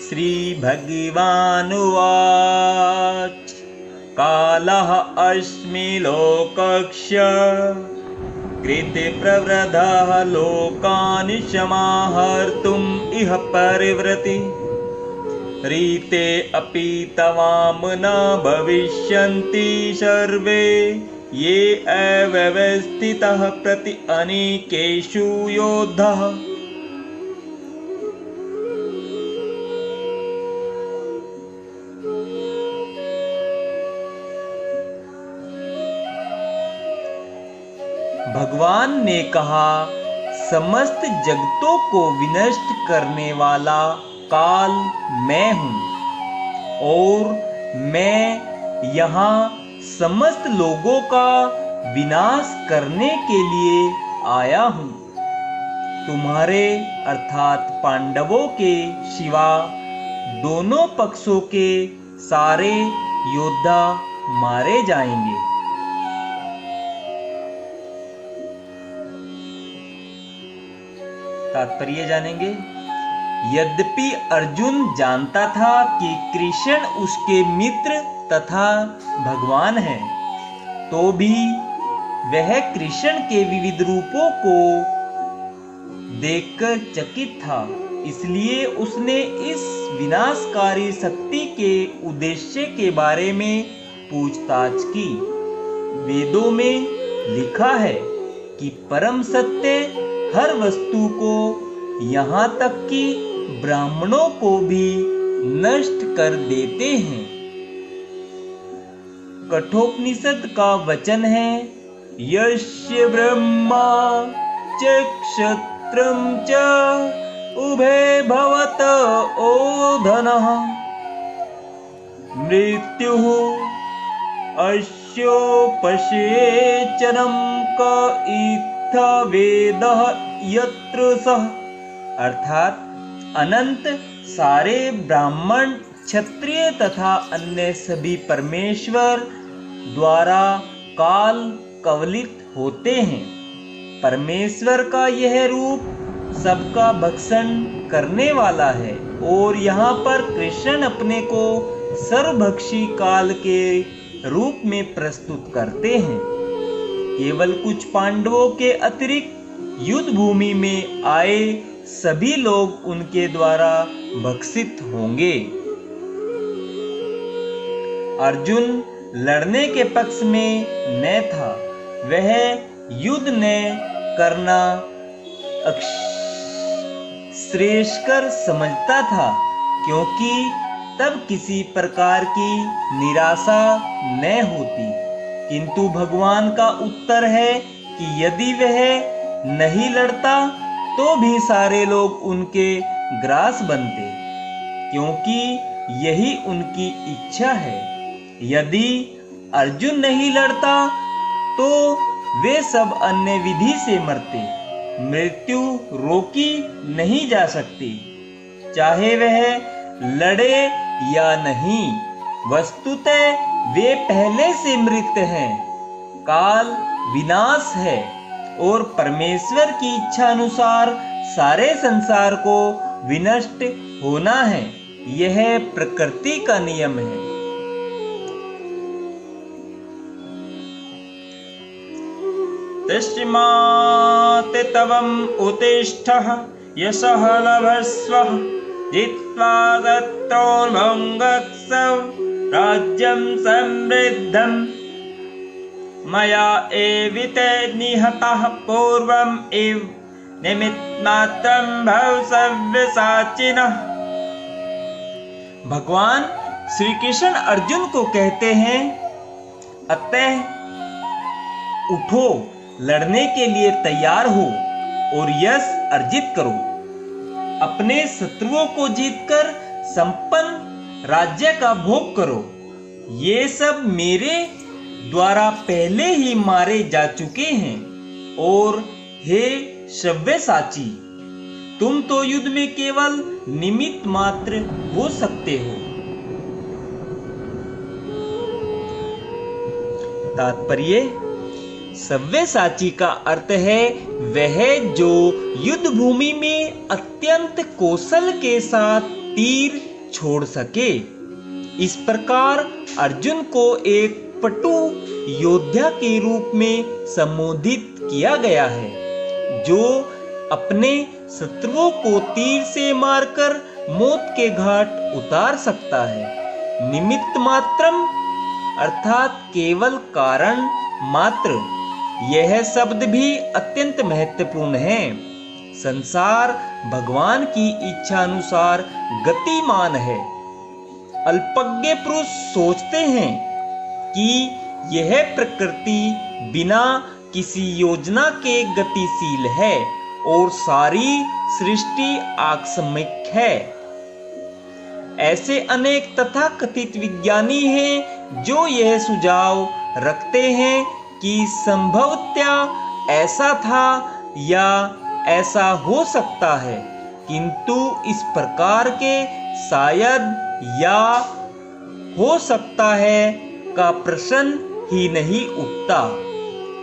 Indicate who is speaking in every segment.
Speaker 1: श्रीभगवानुवाच कालः अस्मि लोकस्य कृतप्रवृद्धः लोकान् समाहर्तुम् इह परिवृति रीते अपि तवाम न भविष्यन्ति सर्वे ये अव्यवस्थितः प्रति अनेकेषु योद्धः। भगवान ने कहा, समस्त जगतों को विनष्ट करने वाला काल मैं हूँ और मैं यहाँ समस्त लोगों का विनाश करने के लिए आया हूँ। तुम्हारे अर्थात पांडवों के सिवा दोनों पक्षों के सारे योद्धा मारे जाएंगे। तात्पर्य जानेंगे। यद्यपि अर्जुन जानता था कि कृष्ण उसके मित्र तथा भगवान हैं, तो भी वह कृष्ण के विविध रूपों को देखकर चकित था। इसलिए उसने इस विनाशकारी शक्ति के उद्देश्य के बारे में पूछताछ की। वेदों में लिखा है कि परम सत्य हर वस्तु को, यहाँ तक कि ब्राह्मणों को भी नष्ट कर देते हैं। कठोपनिषद का वचन है, यस्य ब्रह्मा च क्षत्रं च उभे भवत ओधनः मृत्युः अस्योपसेचनं क वेदः यत्र सः। अर्थात अनंत सारे ब्राह्मण, क्षत्रिय तथा अन्य सभी परमेश्वर द्वारा काल कवलित होते हैं। परमेश्वर का यह रूप सबका भक्षण करने वाला है और यहाँ पर कृष्ण अपने को सर्वभक्षी काल के रूप में प्रस्तुत करते हैं। केवल कुछ पांडवों के अतिरिक्त युद्ध भूमि में आए सभी लोग उनके द्वारा भक्षित होंगे। अर्जुन लड़ने के पक्ष में न था, वह युद्ध न करना श्रेयस्कर समझता था, क्योंकि तब किसी प्रकार की निराशा न होती। किंतु भगवान का उत्तर है कि यदि वह नहीं लड़ता तो भी सारे लोग उनके ग्रास बनते, क्योंकि यही उनकी इच्छा है। यदि अर्जुन नहीं लड़ता तो वे सब अन्य विधि से मरते। मृत्यु रोकी नहीं जा सकती, चाहे वह लड़े या नहीं। वस्तुतः वे पहले से मृत हैं। काल विनाश है और परमेश्वर की इच्छा अनुसार सारे संसार को विनष्ट होना है। यह प्रकृति का नियम है। तस्मात् त्वम् उत्तिष्ठः यशः लभस्व जित्वा शत्रून् राज्यं समृद्धम् मया एविते निहतः पूर्वम् इव निमित्तमात्रं भव सव्यसाचिनः। भगवान श्री कृष्ण अर्जुन को कहते हैं, अतः उठो, लड़ने के लिए तैयार हो और यश अर्जित करो। अपने शत्रुओं को जीतकर संपन्न राज्य का भोग करो। ये सब मेरे द्वारा पहले ही मारे जा चुके हैं। और हे सव्यसाची, तुम तो युद्ध में केवल निमित्त मात्र हो सकते हो। तात्पर्य, सव्यसाची का अर्थ है वह जो युद्ध भूमि में अत्यंत कौशल के साथ तीर छोड़ सके। इस प्रकार अर्जुन को एक पटु योद्धा के रूप में संबोधित किया गया है, जो अपने शत्रुओं को तीर से मारकर मौत के घाट उतार सकता है। निमित्त मात्रम अर्थात केवल कारण मात्र, यह शब्द भी अत्यंत महत्वपूर्ण है। संसार भगवान की इच्छा अनुसार गतिमान है। अल्पज्ञ पुरुष सोचते हैं कि यह प्रकृति बिना किसी योजना के गतिशील है और सारी सृष्टि आकस्मिक है। ऐसे अनेक तथाकथित विज्ञानी हैं जो यह सुझाव रखते हैं कि संभवतः ऐसा था या ऐसा हो सकता है, किंतु इस प्रकार के शायद या हो सकता है का प्रश्न ही नहीं उठता।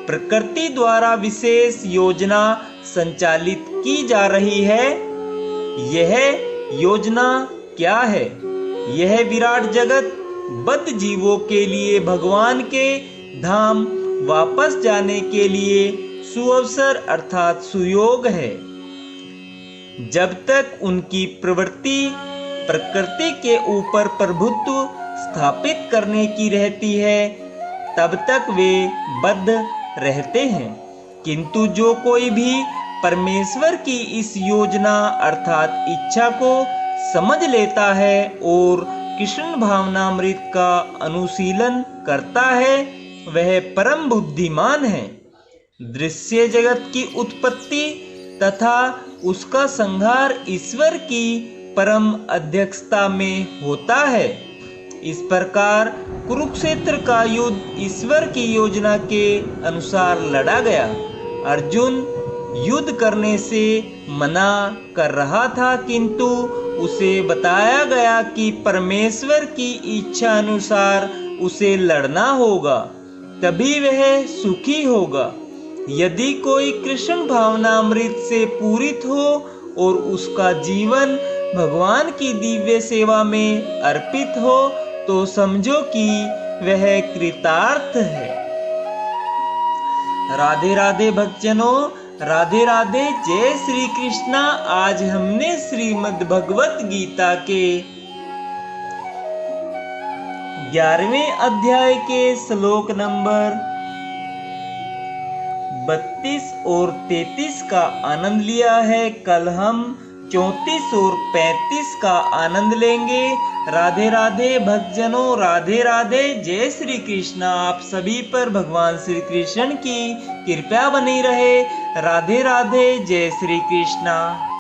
Speaker 1: प्रकृति द्वारा विशेष योजना संचालित की जा रही है। यह योजना क्या है? यह विराट जगत बद्ध जीवों के लिए भगवान के धाम वापस जाने के लिए सुअवसर अर्थात सुयोग है। जब तक उनकी प्रवृत्ति प्रकृति के ऊपर प्रभुत्व स्थापित करने की रहती है, तब तक वे बद्ध रहते हैं। किंतु जो कोई भी परमेश्वर की इस योजना अर्थात इच्छा को समझ लेता है और कृष्ण भावनामृत का अनुशीलन करता है, वह परम बुद्धिमान है। दृश्य जगत की उत्पत्ति तथा उसका संहार ईश्वर की परम अध्यक्षता में होता है। इस प्रकार कुरुक्षेत्र का युद्ध ईश्वर की योजना के अनुसार लड़ा गया। अर्जुन युद्ध करने से मना कर रहा था, किंतु उसे बताया गया कि परमेश्वर की इच्छा अनुसार उसे लड़ना होगा, तभी वह सुखी होगा। यदि कोई कृष्ण भावनामृत से पूरित हो और उसका जीवन भगवान की दिव्य सेवा में अर्पित हो, तो समझो कि वह कृतार्थ है। राधे राधे भक्तजनों, राधे राधे, जय श्री कृष्णा। आज हमने श्रीमद् भगवत गीता के 11वें अध्याय के श्लोक नंबर 32 और 33 का आनंद लिया है। कल हम 34 और 35 का आनंद लेंगे। राधे राधे भक्तजनों, राधे राधे, जय श्री कृष्णा। आप सभी पर भगवान श्री कृष्ण की कृपा बनी रहे। राधे राधे, जय श्री कृष्णा।